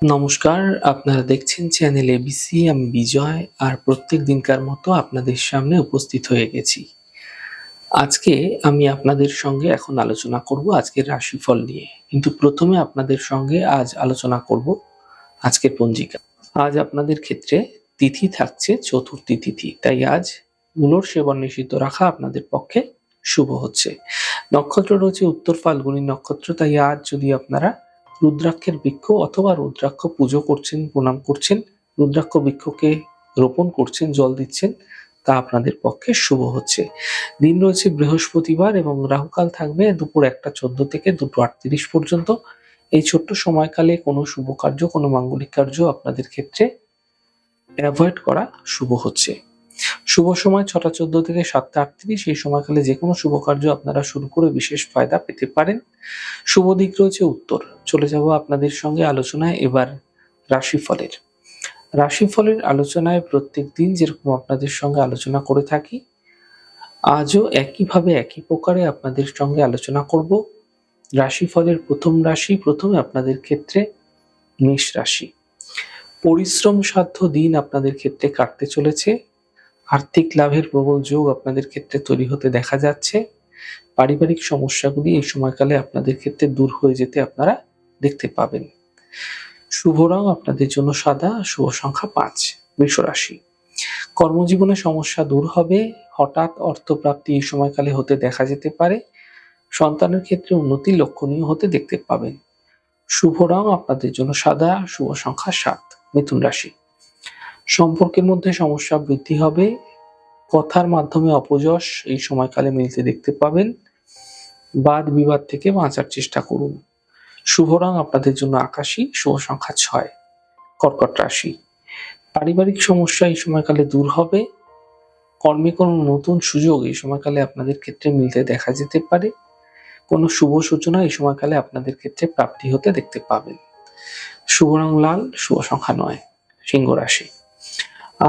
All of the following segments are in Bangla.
নমস্কার, আপনারা দেখছেন চ্যানেল এবিসি। আমি বিজয় আর প্রত্যেক দিনকার মতো আপনাদের সামনে উপস্থিত হয়ে গেছি। আজকে আমি আপনাদের সঙ্গে এখন আলোচনা করব আজকের রাশিফল নিয়ে। কিন্তু প্রথমে আপনাদের সঙ্গে আজ আলোচনা করব আজকের পঞ্জিকা। আজ আপনাদের ক্ষেত্রে তিথি থাকছে চতুর্থী তিথি, তাই আজ মূলর সেবন নিষিদ্ধ রাখা আপনাদের পক্ষে শুভ হচ্ছে। নক্ষত্র রয়েছে উত্তর ফাল্গুনী নক্ষত্র, তাই আজ যদি আপনারা রুদ্রাক্ষের বৃক্ষ অথবা রুদ্রাক্ষ পুজো করছেন, প্রণাম করছেন, রুদ্রাক্ষ বৃক্ষকে রোপণ করছেন, জল দিচ্ছেন, তা আপনাদের পক্ষে শুভ হচ্ছে। দিন রয়েছে বৃহস্পতিবার এবং রাহুকাল থাকবে দুপুর 1:14 থেকে 2:38 পর্যন্ত। এই ছোট্ট সময়কালে কোনো শুভ কার্য, কোনো মাঙ্গলিক কার্য আপনাদের ক্ষেত্রে অ্যাভয়েড করা শুভ হচ্ছে। শুভ সময় 6:14 থেকে 7:38। এই সময়কালে যে কোনো শুভ কার্য আপনারা শুরু করে বিশেষ ফায়দা পেতে পারেন। শুভ দিক রয়েছে উত্তর। চলে যাব আপনাদের সঙ্গে আলোচনায় এবার রাশিফলের। রাশিফলের আলোচনায় প্রত্যেক দিন যেরকম আপনাদের সঙ্গে আলোচনা করে থাকি, আজও একইভাবে একই প্রকারে আপনাদের সঙ্গে আলোচনা করব। রাশিফলের প্রথম রাশি, প্রথমে আপনাদের ক্ষেত্রে মেষ রাশি। পরিশ্রম সাধ্য দিন আপনাদের ক্ষেত্রে কাটতে চলেছে। আর্থিক লাভের প্রবল যোগ আপনাদের ক্ষেত্রে তৈরি হতে দেখা যাচ্ছে। পারিবারিক সমস্যাগুলি এই সময়কালে আপনাদের ক্ষেত্রে দূর হয়ে যেতে আপনারা দেখতে পাবেন। শুভ রং আপনাদের জন্য সাদা, শুভ সংখ্যা 5। বৃষ রাশি। কর্মজীবনে সমস্যা দূর হবে। হঠাৎ অর্থপ্রাপ্তি এই সময়কালে হতে দেখা যেতে পারে। সন্তানের ক্ষেত্রে উন্নতি লক্ষণীয় হতে দেখতে পাবেন। শুভ রং আপনাদের জন্য সাদা, শুভ সংখ্যা 7। মিথুন রাশি। সম্পর্কের মধ্যে সমস্যা বৃদ্ধি হবে। কথার মাধ্যমে অপযশ এই সময়কালে মিলতে দেখতে পাবেন। বাদ বিবাদ থেকে বাঁচার চেষ্টা করুন। শুভ রং আপনাদের জন্য আকাশী, শুভ সংখ্যা 6। কর্কট রাশি। পারিবারিক সমস্যা এই সময়কালে দূর হবে। কর্মে কোনো নতুন সুযোগ এই সময়কালে আপনাদের ক্ষেত্রে মিলতে দেখা যেতে পারে। কোনো শুভ সূচনা এই সময়কালে আপনাদের ক্ষেত্রে প্রাপ্তি হতে দেখতে পাবেন। শুভ রং লাল, শুভ সংখ্যা 9। সিংহ রাশি।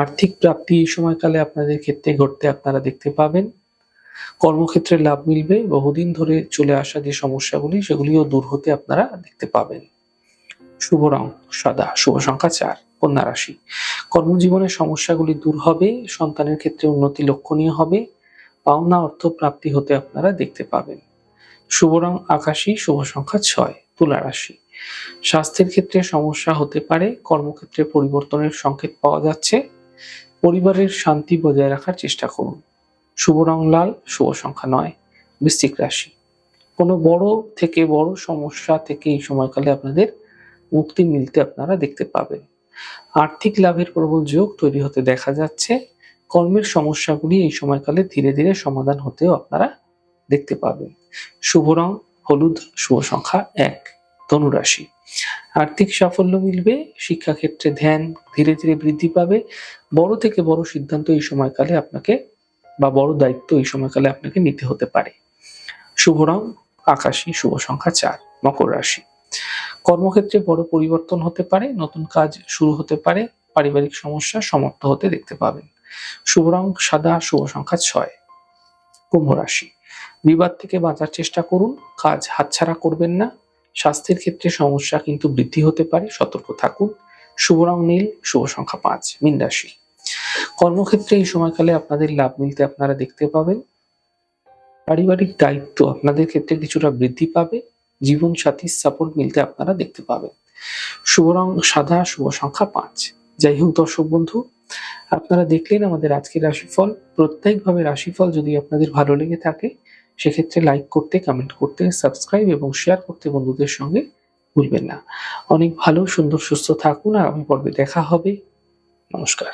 আর্থিক প্রাপ্তি এই সময়কালে আপনাদের ক্ষেত্রে ঘটতে আপনারা দেখতে পাবেন। কর্মক্ষেত্রে লাভ মিলবে। বহুদিন ধরে চলে আসা যে সমস্যাগুলি সেগুলিও দূর হতে আপনারা দেখতে পাবেন। শুভ রং সাদা, শুভ সংখ্যা 4। কন্যা রাশি। কর্মজীবনের সমস্যাগুলি দূর হবে। সন্তানের ক্ষেত্রে উন্নতি লক্ষণীয় হবে। পাওনা অর্থ প্রাপ্তি হতে আপনারা দেখতে পাবেন। শুভ রং আকাশী, শুভ সংখ্যা 6। তুলা রাশি। স্বাস্থ্যের ক্ষেত্রে সমস্যা হতে পারে। কর্মক্ষেত্রে পরিবর্তনের সংকেত পাওয়া যাচ্ছে। পরিবারের শান্তি বজায় রাখার চেষ্টা করুন। শুভ রং লাল, শুভ সংখ্যা 9। বৃশ্চিক রাশি। কোনো বড় থেকে বড় সমস্যা থেকে এই সময়কালে আপনাদের মুক্তি মিলতে আপনারা দেখতে পাবেন। আর্থিক লাভের প্রবল যোগ তৈরি হতে দেখা যাচ্ছে। কর্মের সমস্যাগুলি এই সময়কালে ধীরে ধীরে সমাধান হতেও আপনারা দেখতে পাবেন। শুভ রং হলুদ, শুভ সংখ্যা 1। ধনু রাশি। আর্থিক সাফল্য মিলবে। শিক্ষাক্ষেত্রে ধ্যান ধীরে ধীরে বৃদ্ধি পাবে। বড় থেকে বড় সিদ্ধান্ত এই সময়কালে আপনাকে বা বড় দায়িত্ব এই সময়কালে আপনাকে নিতে হতে পারে। শুভ রং আকাশী, শুভ সংখ্যা 4। মকর রাশি। কর্মক্ষেত্রে বড় পরিবর্তন হতে পারে। নতুন কাজ শুরু হতে পারে। পারিবারিক সমস্যা সমাপ্ত হতে দেখতে পাবেন। শুভ রং সাদা, শুভ সংখ্যা 6। কুম্ভ রাশি। বিবাদ থেকে বাঁচার চেষ্টা করুন। কাজ হাতছাড়া করবেন না। স্বাস্থ্যের ক্ষেত্রে সমস্যা কিন্তু বৃদ্ধি হতে পারে, সতর্ক থাকুন। শুভ রং নীল, শুভ সংখ্যা 5। মীন রাশি। কর্মক্ষেত্রে এই সময়কালে আপনাদের লাভ মিলতে আপনারা দেখতে পাবেন। পারিবারিক দায়িত্ব আপনাদের ক্ষেত্রে কিছুটা বৃদ্ধি পাবে। জীবন সাথীর সাপোর্ট মিলতে আপনারা দেখতে পাবেন। শুভ রং সাদা, শুভ সংখ্যা 5। যাই হোক দর্শক বন্ধু, আপনারা দেখলেন আমাদের আজকের রাশিফল। প্রত্যেকভাবে রাশিফল যদি আপনাদের ভালো লেগে থাকে সেক্ষেত্রে লাইক করতে, কমেন্ট করতে, সাবস্ক্রাইব এবং শেয়ার করতে বন্ধুদের সঙ্গে ভুলবেন না। অনেক ভালো, সুন্দর, সুস্থ থাকুন। আর আগামী পর্বে দেখা হবে। নমস্কার।